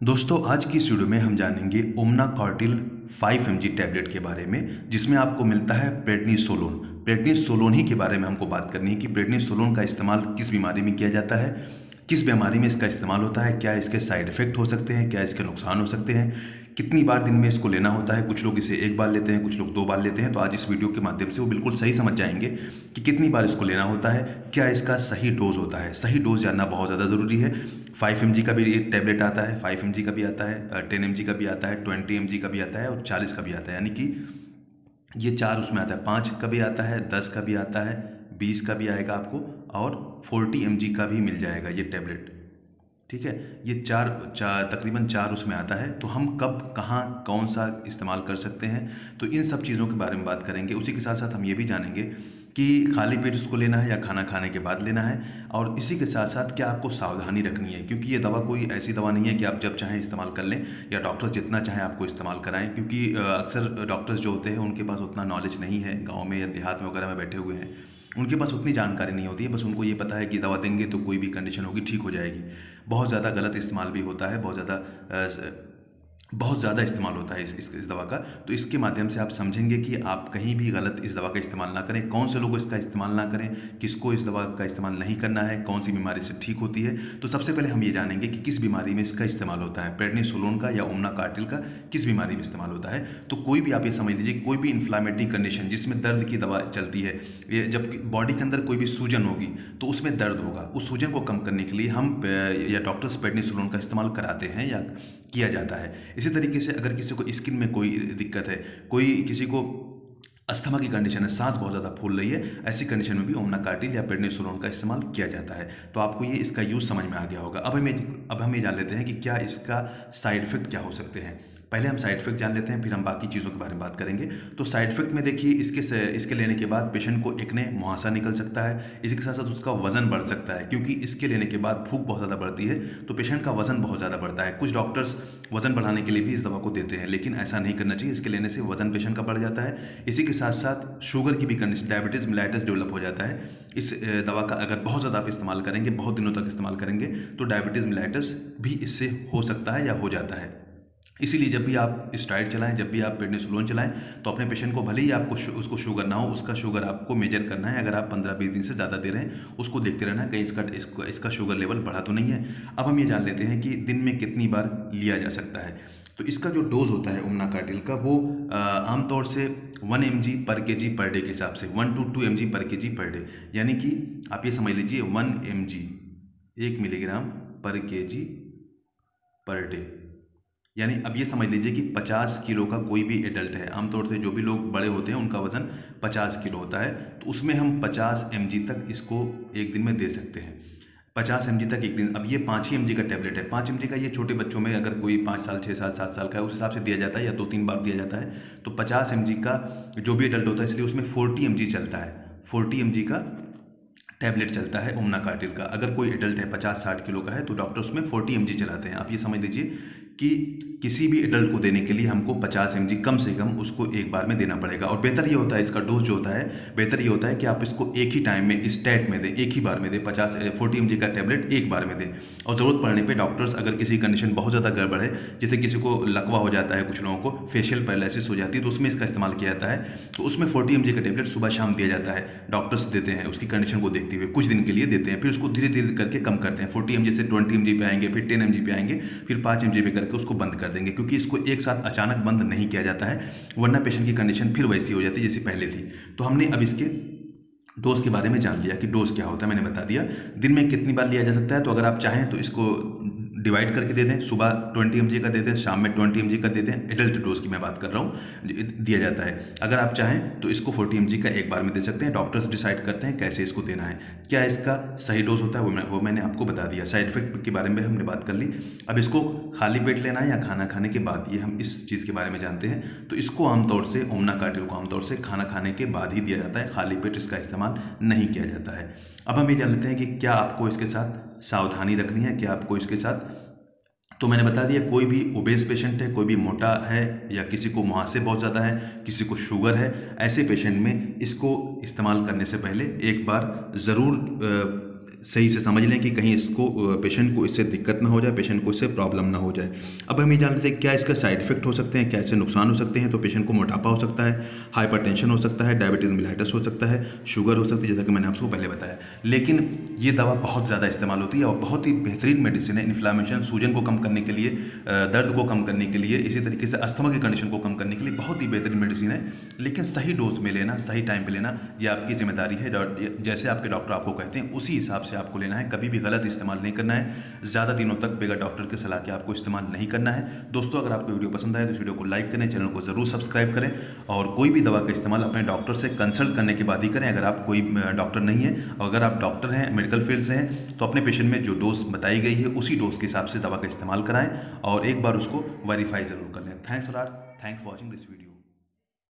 दोस्तों आज की इस वीडियो में हम जानेंगे ओमना कॉर्टिल 5 mg टैबलेट के बारे में, जिसमें आपको मिलता है प्रेडनिसोलोन। प्रेडनिसोलोन ही के बारे में हमको बात करनी है कि प्रेडनिसोलोन का इस्तेमाल किस बीमारी में किया जाता है, किस बीमारी में इसका इस्तेमाल होता है, क्या इसके साइड इफ़ेक्ट हो सकते हैं, क्या इसके नुकसान हो सकते हैं, कितनी बार दिन में इसको लेना होता है। कुछ लोग इसे एक बार लेते हैं, कुछ लोग 2 बार लेते हैं। तो आज इस वीडियो के माध्यम से वो बिल्कुल सही समझ जाएंगे कि कितनी बार इसको लेना होता है, क्या इसका सही डोज होता है। सही डोज जानना बहुत ज़्यादा ज़रूरी है। 5 mg का भी एक टैबलेट आता है, 5 mg का भी आता है, 10 mg का भी आता है, 20 mg का भी आता है और 40 का भी आता है। यानी कि ये 4 उसमें आता है। 5 का भी आता है, 10 का भी आता है, 20 का भी आएगा आपको और 40 mg का भी मिल जाएगा ये टैबलेट। ठीक है, ये तकरीबन 4 उसमें आता है। तो हम कब कहाँ कौन सा इस्तेमाल कर सकते हैं, तो इन सब चीज़ों के बारे में बात करेंगे। उसी के साथ साथ हम ये भी जानेंगे कि खाली पेट इसको लेना है या खाना खाने के बाद लेना है, और इसी के साथ साथ क्या आपको सावधानी रखनी है, क्योंकि ये दवा कोई ऐसी दवा नहीं है कि आप जब चाहें इस्तेमाल कर लें या डॉक्टर्स जितना चाहें आपको इस्तेमाल कराएं। क्योंकि अक्सर डॉक्टर्स जो होते हैं उनके पास उतना नॉलेज नहीं है, गाँव में या देहात में वगैरह में बैठे हुए हैं, उनके पास उतनी जानकारी नहीं होती है। बस उनको ये पता है कि दवा देंगे तो कोई भी कंडीशन होगी ठीक हो जाएगी। बहुत ज़्यादा गलत इस्तेमाल भी होता है, बहुत ज़्यादा इस्तेमाल होता है इस दवा का। तो इसके माध्यम से आप समझेंगे कि आप कहीं भी गलत इस दवा का इस्तेमाल ना करें, कौन से लोग इसका इस्तेमाल ना करें, किसको इस दवा का इस्तेमाल नहीं करना है, कौन सी बीमारी से ठीक होती है। तो सबसे पहले हम ये जानेंगे कि किस बीमारी में इसका इस्तेमाल होता है, प्रेडनिसोलोन का या ओमना कार्टिल का किस बीमारी में इस्तेमाल होता है। तो कोई भी आप ये समझ लीजिए, कोई भी इन्फ्लामेटरी कंडीशन जिसमें दर्द की दवा चलती है, ये जब बॉडी के अंदर कोई भी सूजन होगी तो उसमें दर्द होगा, उस सूजन को कम करने के लिए हम या डॉक्टर्स प्रेडनिसोलोन का इस्तेमाल कराते हैं या किया जाता है। इसी तरीके से अगर किसी को स्किन में कोई दिक्कत है, किसी को अस्थमा की कंडीशन है, सांस बहुत ज़्यादा फूल रही है, ऐसी कंडीशन में भी ओमना कार्टिल या प्रेडनिसोलोन का इस्तेमाल किया जाता है। तो आपको ये इसका यूज़ समझ में आ गया होगा। अब हम ये जान लेते हैं कि क्या इसका साइड इफेक्ट क्या हो सकते हैं। पहले हम साइड इफेक्ट जान लेते हैं, फिर हम बाकी चीज़ों के बारे में बात करेंगे। तो साइड इफेक्ट में देखिए, इसके लेने के बाद पेशेंट को एक्ने, मुहासा निकल सकता है। इसी के साथ साथ उसका वजन बढ़ सकता है, क्योंकि इसके लेने के बाद भूख बहुत ज़्यादा बढ़ती है, तो पेशेंट का वजन बहुत ज़्यादा बढ़ता है। कुछ डॉक्टर्स वजन बढ़ाने के लिए भी इस दवा को देते हैं, लेकिन ऐसा नहीं करना चाहिए। इसके लेने से वजन पेशेंट का बढ़ जाता है। इसी के साथ साथ शुगर की भी कंडीशन, डायबिटीज़ मेलाइटिस डेवलप हो जाता है। इस दवा का अगर बहुत ज़्यादा आप इस्तेमाल करेंगे, बहुत दिनों तक इस्तेमाल करेंगे, तो डायबिटीज़ मेलाइटिस भी इससे हो सकता है या हो जाता है। इसीलिए जब भी आप स्टेरॉइड चलाएं, जब भी आप प्रेडनिसोलोन चलाएं, तो अपने पेशेंट को, भले ही आपको उसको शुगर ना हो, उसका शुगर आपको मेजर करना है। अगर आप 15-20 दिन से ज़्यादा दे रहे हैं, उसको देखते रहना है कहीं इसका शुगर लेवल बढ़ा तो नहीं है। अब हम ये जान लेते हैं कि दिन में कितनी बार लिया जा सकता है। तो इसका जो डोज होता है ओमना कार्टिल का, वो आमतौर से 1 mg पर kg पर डे के हिसाब से 1 to 2 mg पर kg पर डे, यानी कि आप ये समझ लीजिए 1 mg 1 मिलीग्राम पर kg पर डे। यानी अब ये समझ लीजिए कि 50 किलो का कोई भी एडल्ट है, आमतौर से जो भी लोग बड़े होते हैं उनका वजन 50 किलो होता है, तो उसमें हम 50 mg तक इसको एक दिन में दे सकते हैं। 50 mg तक एक दिन। अब ये 5 ही mg का टैबलेट है। 5 mg का ये छोटे बच्चों में, अगर कोई 5 साल 6 साल 7 साल का है, उस हिसाब से दिया जाता है या 2-3 बार दिया जाता है। तो 50 mg का जो भी एडल्ट होता है, इसलिए उसमें 40 mg चलता है। 40 mg का टैबलेट चलता है ओमना कार्टिल का। अगर कोई एडल्ट है 50-60 किलो का है, तो डॉक्टर उसमें 40 mg चलाते हैं। आप ये समझ लीजिए कि किसी भी एडल्ट को देने के लिए हमको 50 mg कम से कम उसको एक बार में देना पड़ेगा। और बेहतर ये होता है, इसका डोज जो होता है, बेहतर ये होता है कि आप इसको एक ही टाइम में स्टेट में दें, एक ही बार में दें। 40 mg का टैबलेट एक बार में दें। और ज़रूरत पड़ने पे डॉक्टर्स, अगर किसी कंडीशन बहुत ज़्यादा गड़बड़ है, जैसे किसी को लकवा हो जाता है, कुछ लोगों को फेशियल पैरालिसिस हो जाती है, तो उसमें इसका इस्तेमाल किया जाता है। तो उसमें 40 mg का टैबलेट सुबह शाम दिया जाता है। डॉक्टर्स देते हैं, उसकी कंडीशन को देखते हुए कुछ दिन के लिए देते हैं, फिर उसको धीरे धीरे करके कम करते हैं। 40 mg से 20 mg पे आएंगे, फिर 10 mg पे आएंगे, फिर 5 mg पे करके उसको बंद कर देंगे। क्योंकि इसको एक साथ अचानक बंद नहीं किया जाता है, वरना पेशेंट की कंडीशन फिर वैसी हो जाती है जैसी पहले थी। तो हमने अब इसके डोज के बारे में जान लिया कि डोज क्या होता है, मैंने बता दिया। दिन में कितनी बार लिया जा सकता है, तो अगर आप चाहें तो इसको डिवाइड करके दे दें। सुबह 20 mg का दे दें, शाम में 20 mg का दे दें। एडल्ट डोज की मैं बात कर रहा हूँ, दिया जाता है। अगर आप चाहें तो इसको 40 mg का एक बार में दे सकते हैं। डॉक्टर्स डिसाइड करते हैं कैसे इसको देना है। क्या इसका सही डोज होता है वो मैंने आपको बता दिया। साइड इफेक्ट के बारे में हमने बात कर ली। अब इसको खाली पेट लेना है या खाना खाने के बाद, ये हम इस चीज़ के बारे में जानते हैं। तो इसको आमतौर से, ओमना कार्टिल को आमतौर से खाना खाने के बाद ही दिया जाता है, खाली पेट इसका इस्तेमाल नहीं किया जाता है। अब हम ये जान लेते हैं कि क्या आपको इसके साथ सावधानी रखनी है, क्या आपको इसके साथ। तो मैंने बता दिया, कोई भी ओबेस पेशेंट है, कोई भी मोटा है, या किसी को मुहासे बहुत ज़्यादा है, किसी को शुगर है, ऐसे पेशेंट में इसको इस्तेमाल करने से पहले एक बार ज़रूर सही से समझ लें कि कहीं इसको पेशेंट को इससे दिक्कत ना हो जाए, पेशेंट को इससे प्रॉब्लम ना हो जाए। अब हम ये जान लेते हैं क्या इसका साइड इफेक्ट हो सकते हैं, क्या इससे नुकसान हो सकते हैं। तो पेशेंट को मोटापा हो सकता है, हाइपरटेंशन हो सकता है, डायबिटीज़ मेलिटस हो सकता है, शुगर हो सकती है, जैसा कि मैंने आपको पहले बताया। लेकिन ये दवा बहुत ज़्यादा इस्तेमाल होती है और बहुत ही बेहतरीन मेडिसिन है इन्फ्लामेशन, सूजन को कम करने के लिए, दर्द को कम करने के लिए, इसी तरीके से अस्थमा की कंडीशन को कम करने के लिए बहुत ही बेहतरीन मेडिसिन है। लेकिन सही डोज में लेना, सही टाइम पे लेना, ये आपकी जिम्मेदारी है। जैसे आपके डॉक्टर आपको कहते हैं उसी हिसाब से आपको लेना है। कभी भी गलत इस्तेमाल नहीं करना है, ज़्यादा दिनों तक बगैर डॉक्टर की सलाह के आपको इस्तेमाल नहीं करना है। दोस्तों, अगर आपको वीडियो पसंद आए तो इस वीडियो को लाइक करें, चैनल को ज़रूर सब्सक्राइब करें और कोई भी दवा का इस्तेमाल अपने डॉक्टर से कंसल्ट करने के बाद ही करें। अगर आप कोई डॉक्टर नहीं है और अगर आप डॉक्टर हैं, मेडिकल फील्ड से हैं, तो अपने पेशेंट में जो डोज बताई गई है उसी डोज के हिसाब से दवा का इस्तेमाल कराएं और एक बार उसको वेरीफाई ज़रूर कर लें। Thanks for watching this video.